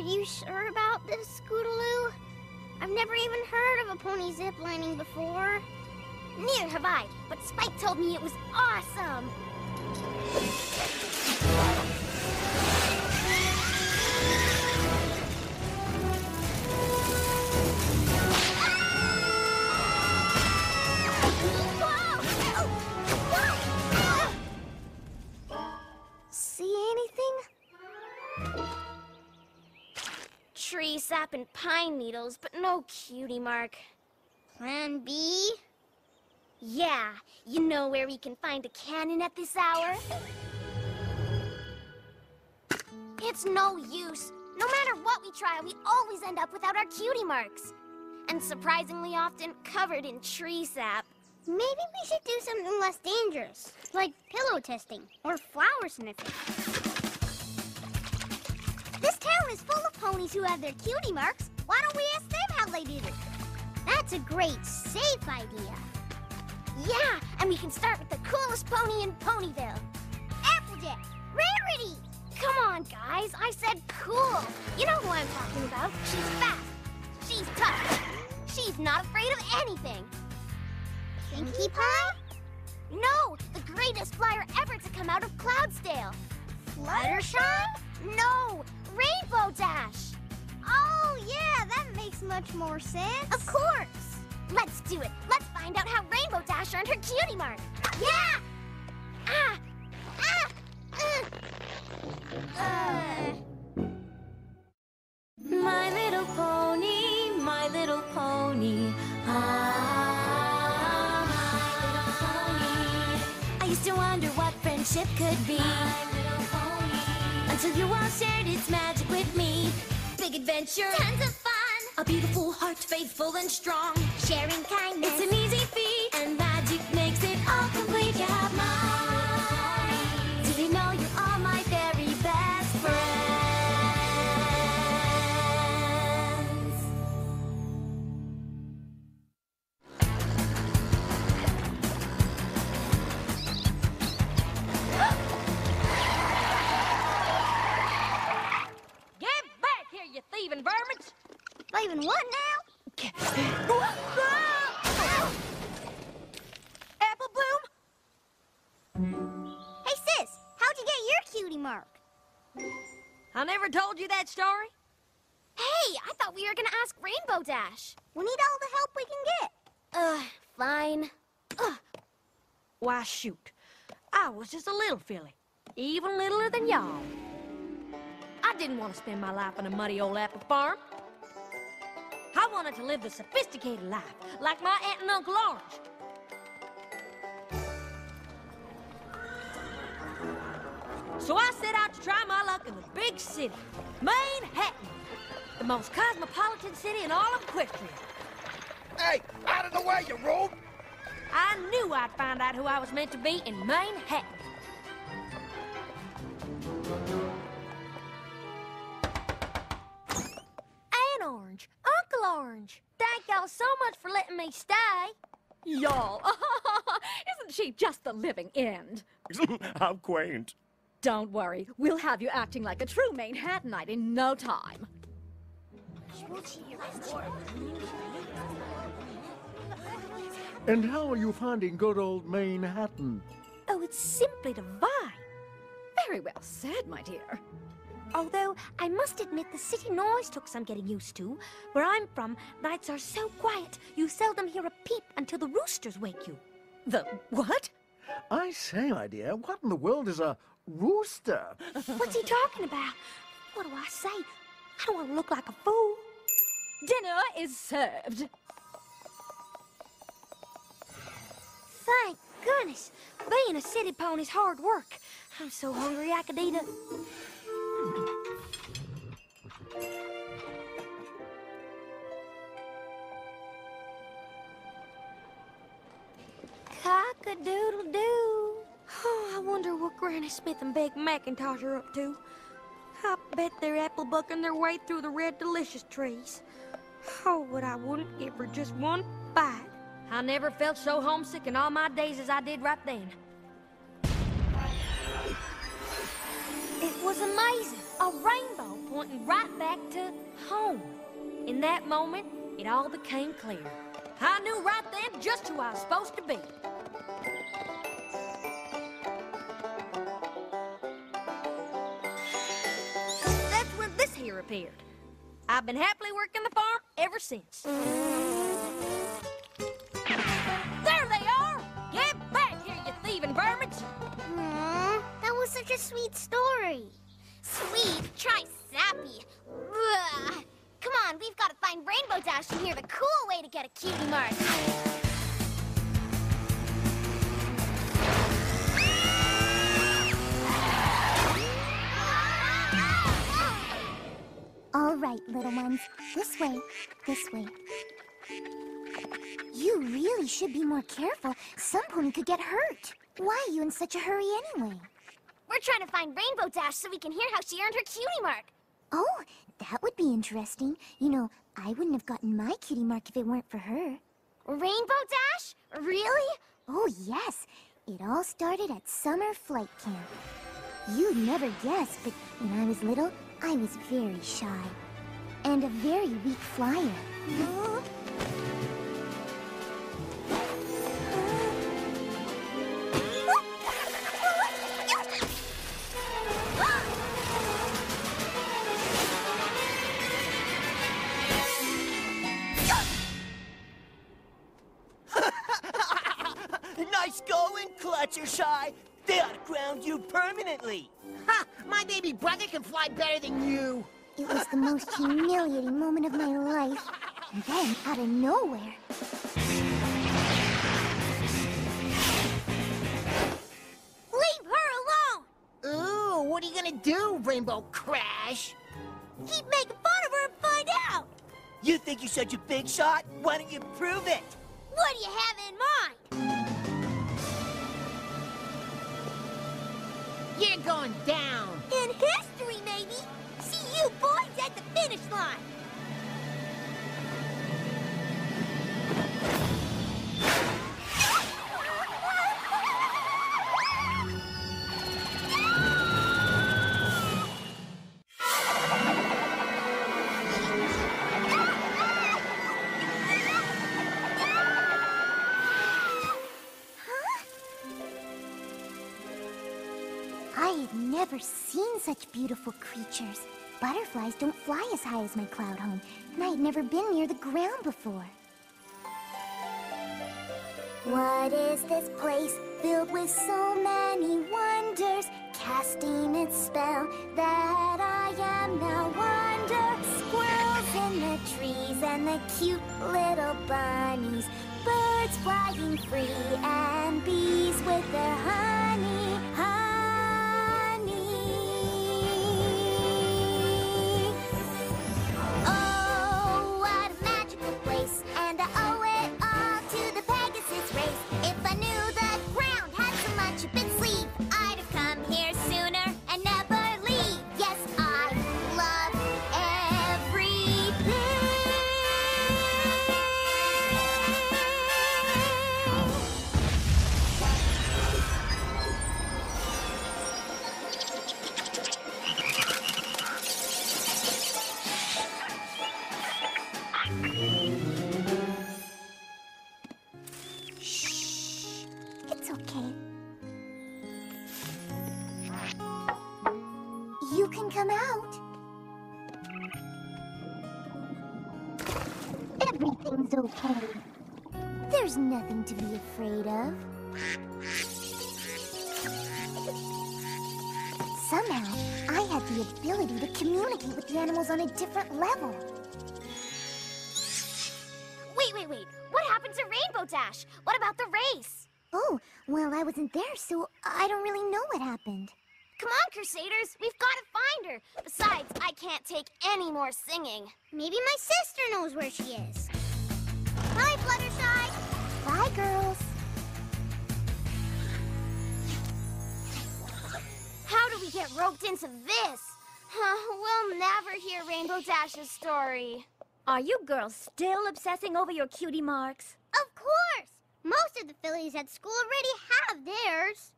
you sure about this, Scootaloo? I've never even heard of a pony ziplining before. Neither have I, but Spike told me it was awesome. See anything? Tree sap and pine needles, but no Cutie Mark. Plan B? Yeah, you know where we can find a cannon at this hour? It's no use. No matter what we try, we always end up without our Cutie Marks. And surprisingly often covered in tree sap. Maybe we should do something less dangerous, like pillow testing or flower sniffing. This town is full of ponies who have their Cutie Marks. Why don't we ask them how they did it? That's a great, safe idea. Yeah, and we can start with the coolest pony in Ponyville. Applejack, Rarity! Come on, guys, I said cool. You know who I'm talking about. She's fast. She's tough. She's not afraid of anything. Pinkie Pie? No, the greatest flyer ever to come out of Cloudsdale. Fluttershy? No, Rainbow Dash. Oh, yeah, that makes much more sense. Of course. Let's do it. Let's find out how Rainbow Dash earned her Cutie Mark. Yeah! Ah! Ah! My little pony, my little pony. Ah, my little pony. I used to wonder what friendship could be. My little pony. Until you all shared its magic with me. Big adventure, tons of fun. A beautiful heart, faithful and strong. Sharing kindness. It's an easy feat, and magic makes it all complete. You have mine. Did you know you're all my very best friends? Get back here, you thieving vermins! Leaving what now? Apple Bloom? Hey, sis, how'd you get your Cutie Mark? I never told you that story? Hey, I thought we were gonna ask Rainbow Dash. We need all the help we can get. Fine. Why, shoot. I was just a little filly. Even littler than y'all. I didn't want to spend my life on a muddy old apple farm. I wanted to live the sophisticated life, like my aunt and Uncle Orange. So I set out to try my luck in the big city, Manhattan, the most cosmopolitan city in all of Equestria. Hey, out of the way, you rube! I knew I'd find out who I was meant to be in Manhattan. Aunt Orange, Uncle Orange, thank y'all so much for letting me stay. Y'all, isn't she just the living end? How quaint. Don't worry, we'll have you acting like a true Manhattanite in no time. And how are you finding good old Manhattan? Oh, it's simply divine. Very well said, my dear. Although, I must admit the city noise took some getting used to. Where I'm from, nights are so quiet, you seldom hear a peep until the roosters wake you. The what? I say, my dear, what in the world is a rooster? What's he talking about? What do I say? I don't want to look like a fool. Dinner is served. Thank goodness. Being a city pony's hard work. I'm so hungry I could eat a... Cock-a-doodle-doo. Oh, I wonder what Granny Smith and Big Macintosh are up to. I bet they're apple bucking their way through the red delicious trees. Oh, but I wouldn't give her just one bite. I never felt so homesick in all my days as I did right then. It was amazing. A rainbow pointing right back to home. In that moment, it all became clear. I knew right then just who I was supposed to be. That's when this here appeared. I've been happily working the farm ever since. There they are! Get back here, you thieving vermins! That was such a sweet story. Sweet? Try sappy. Ugh. Come on, we've got to find Rainbow Dash and hear the cool way to get a Cutie Mark. All right, little ones. This way. This way. You really should be more careful. Some pony could get hurt. Why are you in such a hurry anyway? We're trying to find Rainbow Dash so we can hear how she earned her Cutie Mark. Oh, that would be interesting. You know, I wouldn't have gotten my Cutie Mark if it weren't for her. Rainbow Dash? Really? Oh, yes. It all started at summer flight camp. You'd never guess, but when I was little, I was very shy. And a very weak flyer. Nice going, Clutchershy. They ought to ground you permanently. Ha! My baby brother can fly better than you. It was the most humiliating moment of my life. And then, out of nowhere... Leave her alone! Ooh, what are you gonna do, Rainbow Crash? Keep making fun of her and find out! You think you're such a big shot? Why don't you prove it? What do you have in mind? You're going down. In history, maybe. See you boys at the finish line. I had never seen such beautiful creatures. Butterflies don't fly as high as my cloud home, and I had never been near the ground before. What is this place filled with so many wonders, casting its spell that I am now wonder? Squirrels in the trees and the cute little bunnies, birds flying free and bees with their honey, honey. Oh, what a magical place, and I owe it all to the Pegasus race. If I knew the ground had so much up its sleeve, I'd have come here sooner and never leave. Yes, I love everything. Shh. It's okay. You can come out. Everything's okay. There's nothing to be afraid of. Somehow, I had the ability to communicate with the animals on a different level. Wait. What happened to Rainbow Dash? What about the race? Oh, well, I wasn't there, so I don't really know what happened. Come on, Crusaders. We've got to find her. Besides, I can't take any more singing. Maybe my sister knows where she is. Bye, Fluttershy. Bye, girls. How do we get roped into this? We'll never hear Rainbow Dash's story. Are you girls still obsessing over your cutie marks? Of course! Most of the fillies at school already have theirs.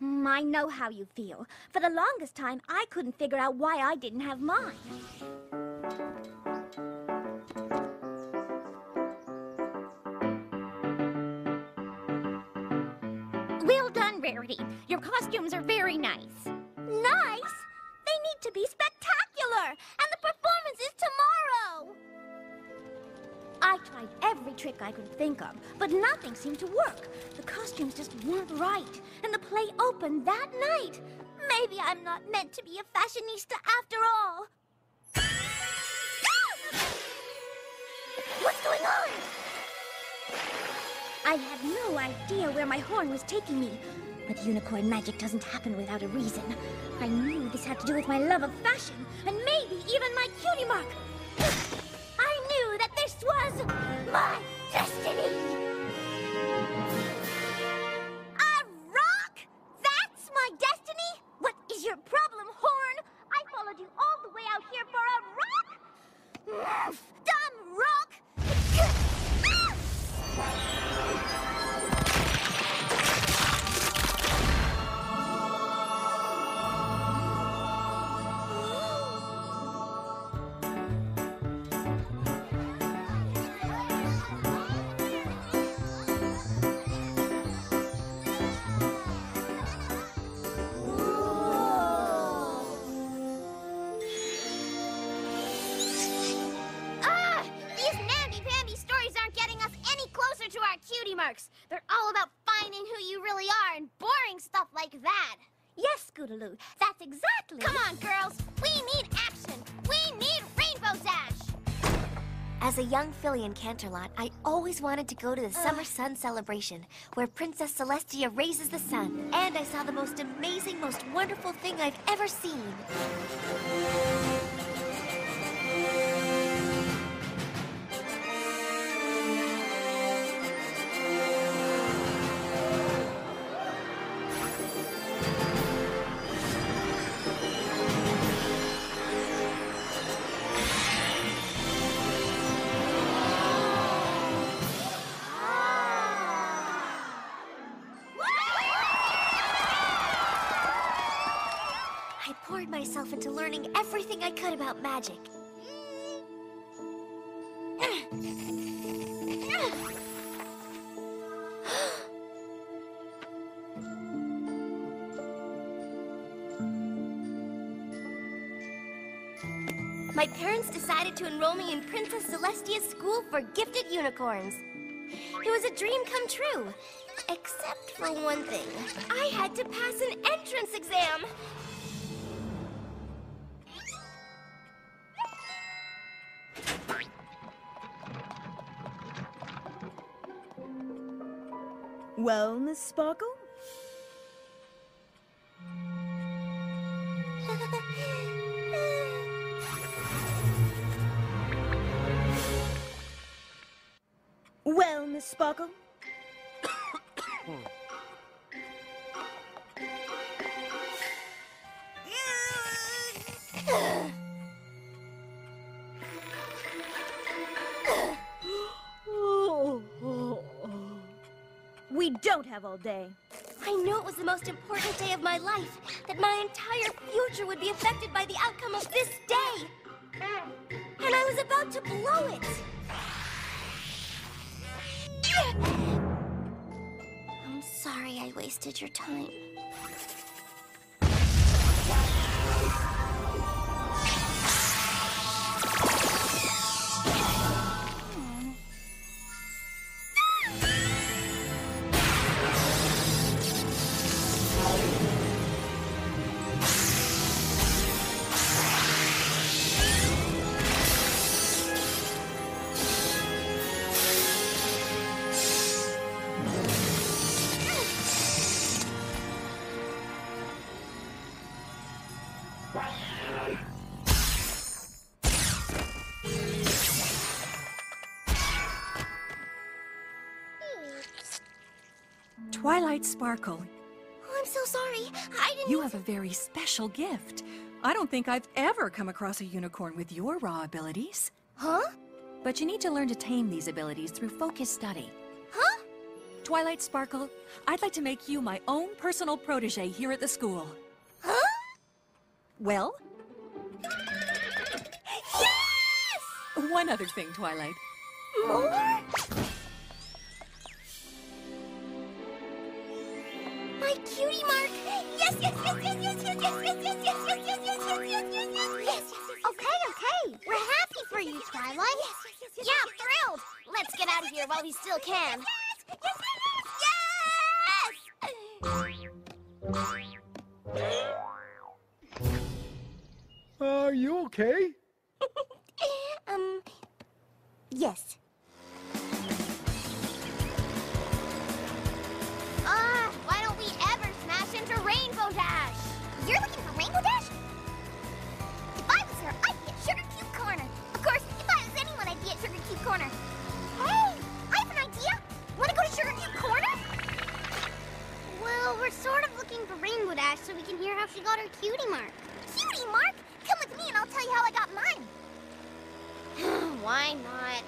I know how you feel. For the longest time, I couldn't figure out why I didn't have mine. Well done, Rarity. Your costumes are very nice. Nice? They need to be spectacular! And the performance is tomorrow! I tried every trick I could think of, but nothing seemed to work. The costumes just weren't right, and the play opened that night. Maybe I'm not meant to be a fashionista after all. What's going on? I had no idea where my horn was taking me. But unicorn magic doesn't happen without a reason. I knew this had to do with my love of fashion, and maybe even my cutie mark. I knew that this was my destiny! A rock? That's my destiny? What is your problem, Horn? I followed you all the way out here for a rock? Dumb rock! Cutie marks. They're all about finding who you really are and boring stuff like that. Yes, Scootaloo, that's exactly... Come on, girls. We need action. We need Rainbow Dash. As a young filly in Canterlot, I always wanted to go to the Summer Sun Celebration, where Princess Celestia raises the sun. And I saw the most amazing, most wonderful thing I've ever seen. Myself into learning everything I could about magic. My parents decided to enroll me in Princess Celestia's school for gifted unicorns. It was a dream come true, except for one thing. I had to pass an entrance exam. Well, Miss Sparkle? Well, Miss Sparkle? We don't have all day. I knew it was the most important day of my life, that my entire future would be affected by the outcome of this day. And I was about to blow it. I'm sorry I wasted your time. Twilight Sparkle. Oh, I'm so sorry. I didn't... You have a very special gift. I don't think I've ever come across a unicorn with your raw abilities. Huh? But you need to learn to tame these abilities through focused study. Huh? Twilight Sparkle, I'd like to make you my own personal protege here at the school. Huh? Well? Yes! One other thing, Twilight. More? My Cutie Mark! Yes, yes, yes, yes, yes, yes, yes, yes, yes, yes, yes, yes, yes, yes, yes, yes, yes, yes. Okay, okay. We're happy for you, Twilight. Yeah, thrilled. Let's get out of here while we still can. Are you okay? Yes. Why don't we ever smash into Rainbow Dash? You're looking for Rainbow Dash? If I was her, I'd be at Sugar Cube Corner. Of course, if I was anyone, I'd be at Sugar Cube Corner. Hey, I have an idea. Want to go to Sugar Cube Corner? Well, we're sort of looking for Rainbow Dash so we can hear how she got her Cutie Mark. Cutie Mark? Come with me and I'll tell you how I got mine. Why not?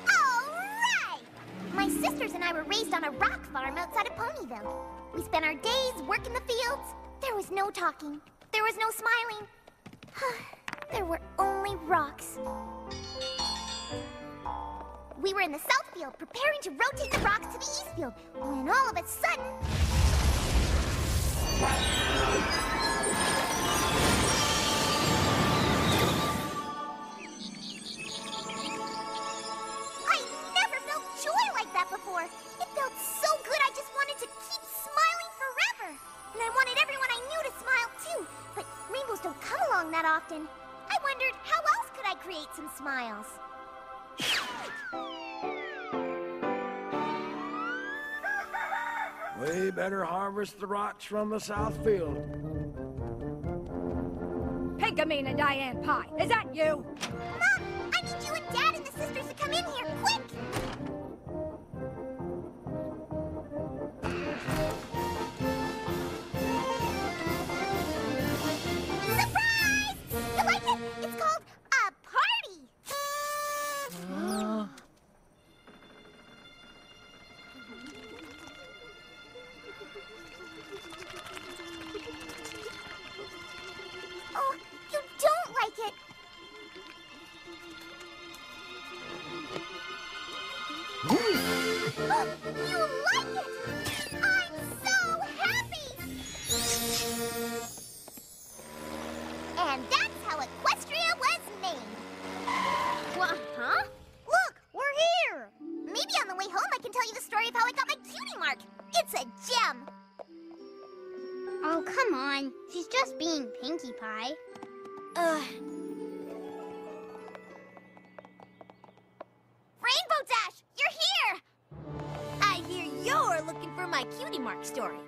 All right! My sisters and I were raised on a rock farm outside of Ponyville. We spent our days working the fields. There was no talking. There was no smiling. There were only rocks. We were in the south field preparing to rotate the rocks to the east field when all of a sudden... before. It felt so good I just wanted to keep smiling forever. And I wanted everyone I knew to smile too. But rainbows don't come along that often. I wondered, how else could I create some smiles? We better harvest the rocks from the south field. Pinkamene and Diane Pie, is that you? Mom, I need you and Dad and the sisters to come in here, quick! Surprise! You like it? It's called a party! Oh, you don't like it! You like it! I'm so happy! And that's how Equestria was named. What, huh? Look, we're here! Maybe on the way home I can tell you the story of how I got my Cutie Mark. It's a gem! Oh, come on. She's just being Pinkie Pie. Rainbow Dash, you're here! I hear you're looking for my Cutie Mark story.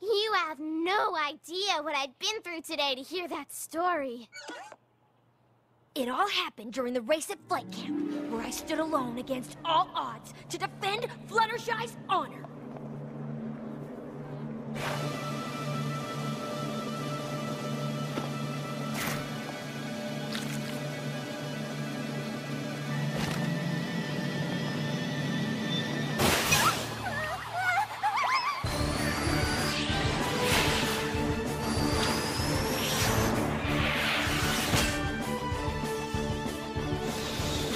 You have no idea what I've been through today to hear that story. It all happened during the race at Flight Camp, where I stood alone against all odds to defend Fluttershy's honor.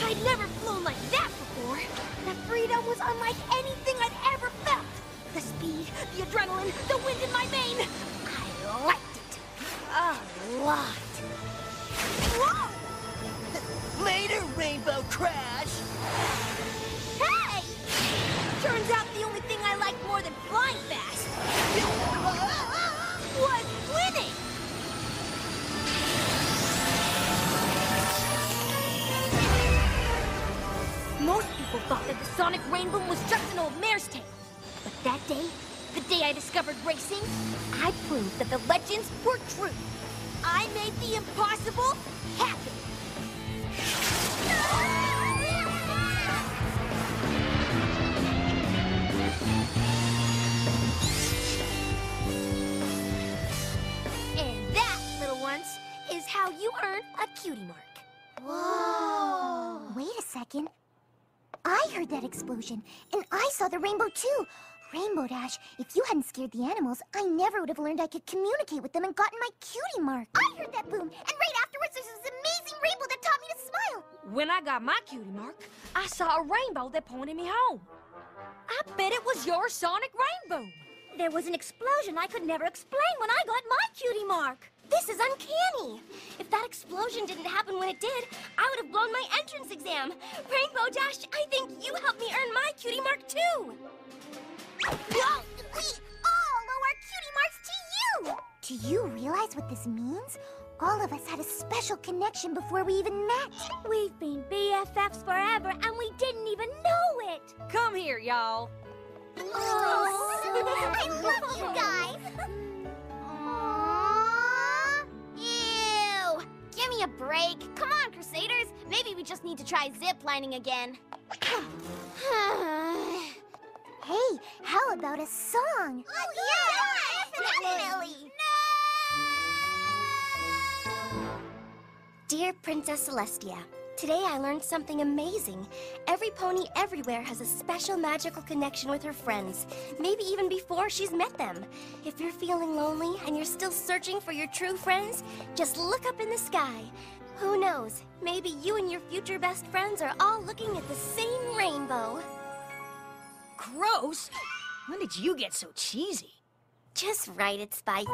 I'd never flown like that before. That freedom was unlike anything I'd ever felt. The speed, the adrenaline, the wind in my vein. I liked it. A lot. Whoa! Later, Rainbow Crash! Hey! Turns out the only thing I like more than flying fast was winning! Most people thought that the Sonic Rainbow was just an old mare's tale. But that day, the day I discovered racing, I proved that the legends were true. I made the impossible happen. And that, little ones, is how you earn a Cutie Mark. Whoa! Wait a second. I heard that explosion, and I saw the rainbow too. Rainbow Dash, if you hadn't scared the animals, I never would have learned I could communicate with them and gotten my cutie mark. I heard that boom, and right afterwards there's this amazing rainbow that taught me to smile. When I got my cutie mark, I saw a rainbow that pointed me home. I bet it was your sonic rainbow. There was an explosion I could never explain when I got my cutie mark. This is uncanny. If that explosion didn't happen when it did, I would have blown my entrance exam. Rainbow Dash, I think you helped me earn my cutie mark too. We all owe our cutie marks to you! Do you realize what this means? All of us had a special connection before we even met. We've been BFFs forever and we didn't even know it. Come here, y'all. I love you guys! Aww. Ew! Give me a break. Come on, Crusaders. Maybe we just need to try ziplining again. Hey, how about a song? Oh, yeah! Definitely! Dear Princess Celestia, today I learned something amazing. Every pony everywhere has a special magical connection with her friends, maybe even before she's met them. If you're feeling lonely and you're still searching for your true friends, just look up in the sky. Who knows, maybe you and your future best friends are all looking at the same rainbow. Gross! When did you get so cheesy? Just write it, Spike.